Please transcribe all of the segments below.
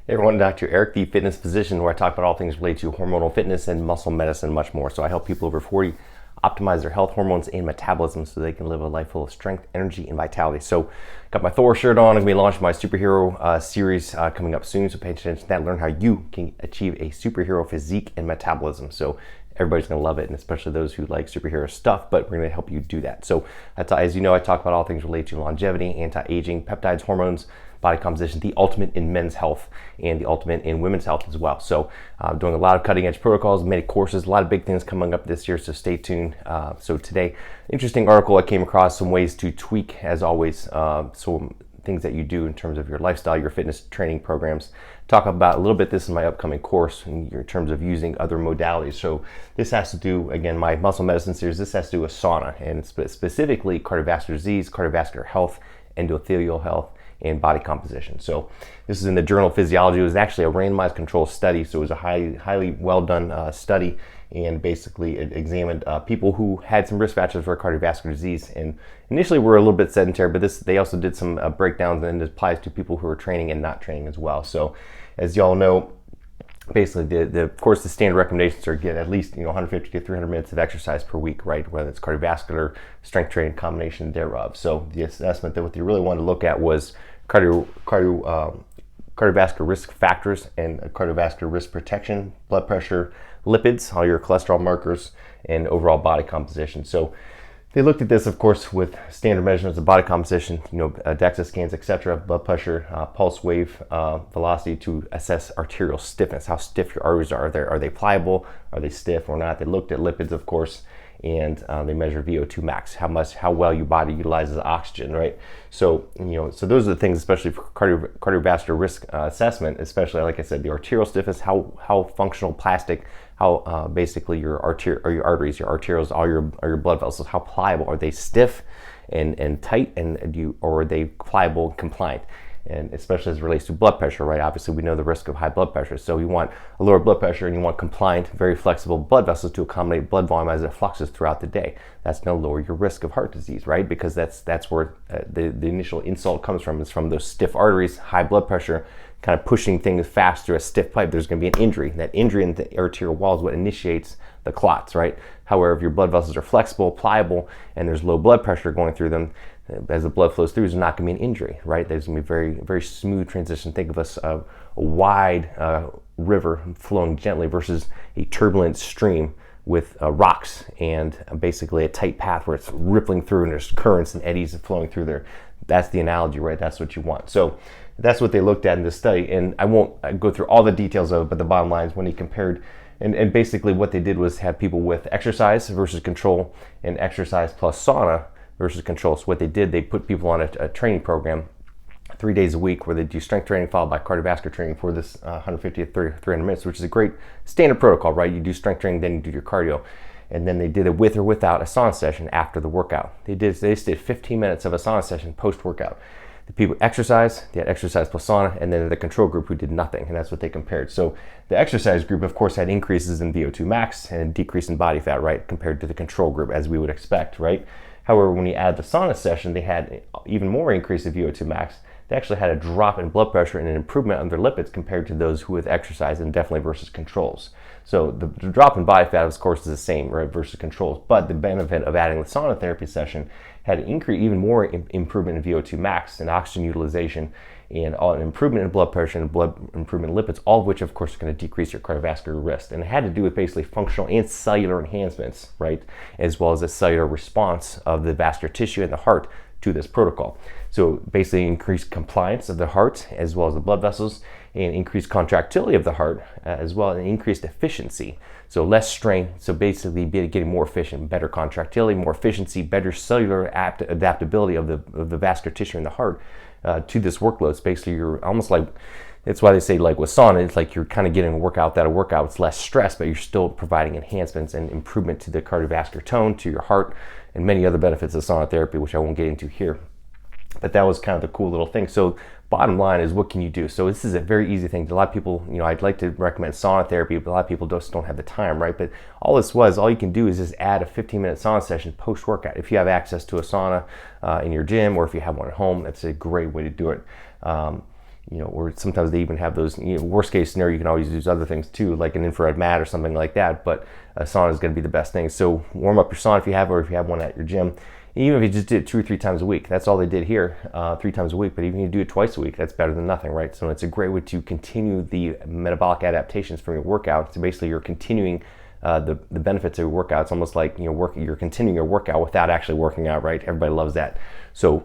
Hey everyone, Dr. Eric, the fitness physician, where I talk about all things related to hormonal fitness and muscle medicine and much more. So I help people over 40 optimize their health, hormones, and metabolism so they can live a life full of strength, energy, and vitality. So got my Thor shirt on. I'm going to be launching my superhero series coming up soon. So pay attention to that. Learn how you can achieve a superhero physique and metabolism. So everybody's going to love it, and especially those who like superhero stuff, but we're going to help you do that. So as you know, I talk about all things related to longevity, anti-aging, peptides, hormones, body composition, the ultimate in men's health and the ultimate in women's health as well. So doing a lot of cutting edge protocols, many courses, a lot of big things coming up this year, so stay tuned. So today, interesting article I came across, some ways to tweak as always, so things that you do in terms of your lifestyle, your fitness training programs. Talk about a little bit this in my upcoming course in terms of using other modalities. So this has to do, again, my muscle medicine series, this has to do with sauna, and specifically cardiovascular disease, cardiovascular health, endothelial health, and body composition. So this is in the journal Physiology. It was actually a randomized control study, so it was a highly well done study, and basically it examined people who had some risk factors for cardiovascular disease, and initially were a little bit sedentary, but they also did some breakdowns, and it applies to people who are training and not training as well. So as y'all know, basically of course the standard recommendations are get at least 150 to 300 minutes of exercise per week, right? Whether it's cardiovascular, strength training, combination thereof. So the assessment that what they really wanted to look at was cardiovascular risk factors and cardiovascular risk protection, blood pressure, lipids, all your cholesterol markers, and overall body composition. So they looked at this, of course, with standard measurements of body composition, DEXA scans, etc., blood pressure, pulse wave velocity to assess arterial stiffness, how stiff your arteries are. Are they pliable? Are they stiff or not? They looked at lipids, of course, and they measure VO2 max, how well your body utilizes oxygen, right? So so those are the things, especially for cardiovascular risk assessment, especially like I said, the arterial stiffness, how functional, plastic, how basically your arteries, your arterioles, all your blood vessels, how pliable are they? Stiff and tight, or are they pliable and compliant? And especially as it relates to blood pressure, right? Obviously, we know the risk of high blood pressure. So you want a lower blood pressure, and you want compliant, very flexible blood vessels to accommodate blood volume as it fluxes throughout the day. That's going to lower your risk of heart disease, right? Because that's where the initial insult comes from, is from those stiff arteries, high blood pressure, kind of pushing things fast through a stiff pipe. There's going to be an injury. That injury in the arterial wall is what initiates the clots, right? However, if your blood vessels are flexible, pliable, and there's low blood pressure going through them, as the blood flows through, there's not going to be an injury, right? There's going to be a very, very smooth transition. Think of a wide river flowing gently versus a turbulent stream with rocks and basically a tight path where it's rippling through and there's currents and eddies flowing through there. That's the analogy, right? That's what you want. So that's what they looked at in this study, and I won't go through all the details of it, but the bottom line is when he compared, and basically what they did was have people with exercise versus control, and exercise plus sauna versus control. So what they did, they put people on a training program 3 days a week where they do strength training followed by cardiovascular training for this 150 to 300 minutes, which is a great standard protocol, right? You do strength training, then you do your cardio. And then they did it with or without a sauna session after the workout. They just did 15 minutes of a sauna session post-workout. The people exercise, they had exercise plus sauna, and then the control group who did nothing, and that's what they compared. So the exercise group, of course, had increases in VO2 max and a decrease in body fat, right, compared to the control group, as we would expect, right? However, when you add the sauna session, they had even more increase in VO2 max. They actually had a drop in blood pressure and an improvement on their lipids compared to those who with exercise, and definitely versus controls. So the drop in body fat, of course, is the same, right, versus controls. But the benefit of adding the sauna therapy session had even more improvement in VO2 max and oxygen utilization, and an improvement in blood pressure and improvement in lipids, all of which, of course, are going to decrease your cardiovascular risk. And it had to do with basically functional and cellular enhancements, right, as well as the cellular response of the vascular tissue in the heart to this protocol. So basically increased compliance of the heart as well as the blood vessels, and increased contractility of the heart as well, and increased efficiency. So less strain, so basically getting more efficient, better contractility, more efficiency, better cellular adaptability of the vascular tissue in the heart to this workload. It's basically you're almost like, that's why they say like with sauna, it's like you're kind of getting a workout without a workout. It's less stress, but you're still providing enhancements and improvement to the cardiovascular tone, to your heart, and many other benefits of sauna therapy, which I won't get into here. But that was kind of the cool little thing. So bottom line is, what can you do? So this is a very easy thing. A lot of people, I'd like to recommend sauna therapy, but a lot of people just don't have the time, right? But all you can do is just add a 15-minute sauna session post-workout. If you have access to a sauna in your gym, or if you have one at home, that's a great way to do it. or sometimes they even have those, worst case scenario, you can always use other things too, like an infrared mat or something like that, but a sauna is going to be the best thing. So warm up your sauna if you have, or if you have one at your gym. Even if you just did it 2 or 3 times a week, that's all they did here, 3 times a week, but even if you do it twice a week, that's better than nothing, right? So it's a great way to continue the metabolic adaptations from your workout. So basically you're continuing the benefits of your workout. It's almost like you're continuing your workout without actually working out, right? Everybody loves that. So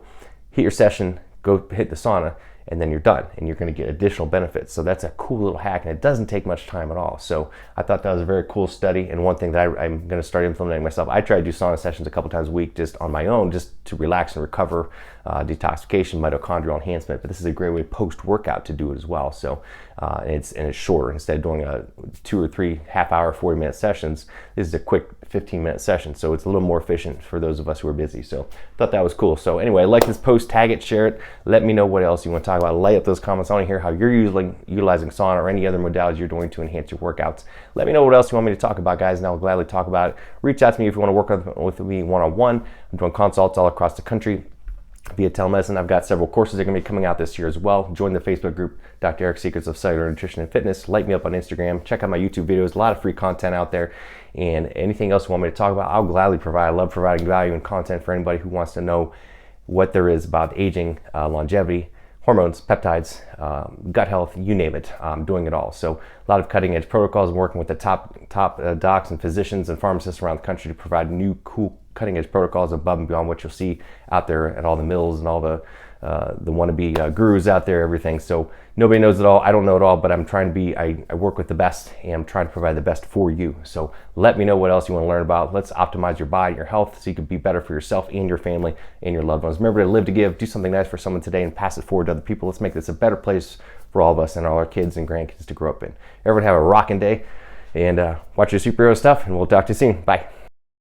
hit your session, go hit the sauna, and then you're done, and you're going to get additional benefits. So that's a cool little hack, and it doesn't take much time at all. So I thought that was a very cool study, and one thing that I'm going to start implementing myself. I try to do sauna sessions a couple times a week just on my own, just to relax and recover, detoxification, mitochondrial enhancement. But this is a great way post-workout to do it as well. So and it's shorter. Instead of doing a 2 or 3 half-hour, 40-minute sessions, this is a quick 15-minute session. So it's a little more efficient for those of us who are busy. So I thought that was cool. So anyway, like this post, tag it, share it. Let me know what else you want to talk about. Lay up those comments. I want to hear how you're utilizing sauna or any other modalities you're doing to enhance your workouts. Let me know what else you want me to talk about, guys, and I'll gladly talk about it. Reach out to me if you want to work with me one-on-one. I'm doing consults all across the country via telemedicine. I've got several courses that are going to be coming out this year as well. Join the Facebook group, Dr. Eric Secrets of Cellular Nutrition and Fitness. Like me up on Instagram. Check out my YouTube videos. A lot of free content out there. And anything else you want me to talk about, I'll gladly provide. I love providing value and content for anybody who wants to know what there is about aging, longevity, hormones, peptides, gut health, you name it. I'm doing it all. So a lot of cutting edge protocols. I'm working with the top docs and physicians and pharmacists around the country to provide new, cool, cutting edge protocols above and beyond what you'll see out there at all the mills and all the wannabe gurus out there, everything. So nobody knows it all. I don't know it all, but I'm trying to be, I work with the best, and I'm trying to provide the best for you. So let me know what else you want to learn about. Let's optimize your body, your health, so you can be better for yourself and your family and your loved ones. Remember to live to give, do something nice for someone today and pass it forward to other people. Let's make this a better place for all of us and all our kids and grandkids to grow up in. Everyone have a rocking day, and watch your superhero stuff, and we'll talk to you soon. Bye.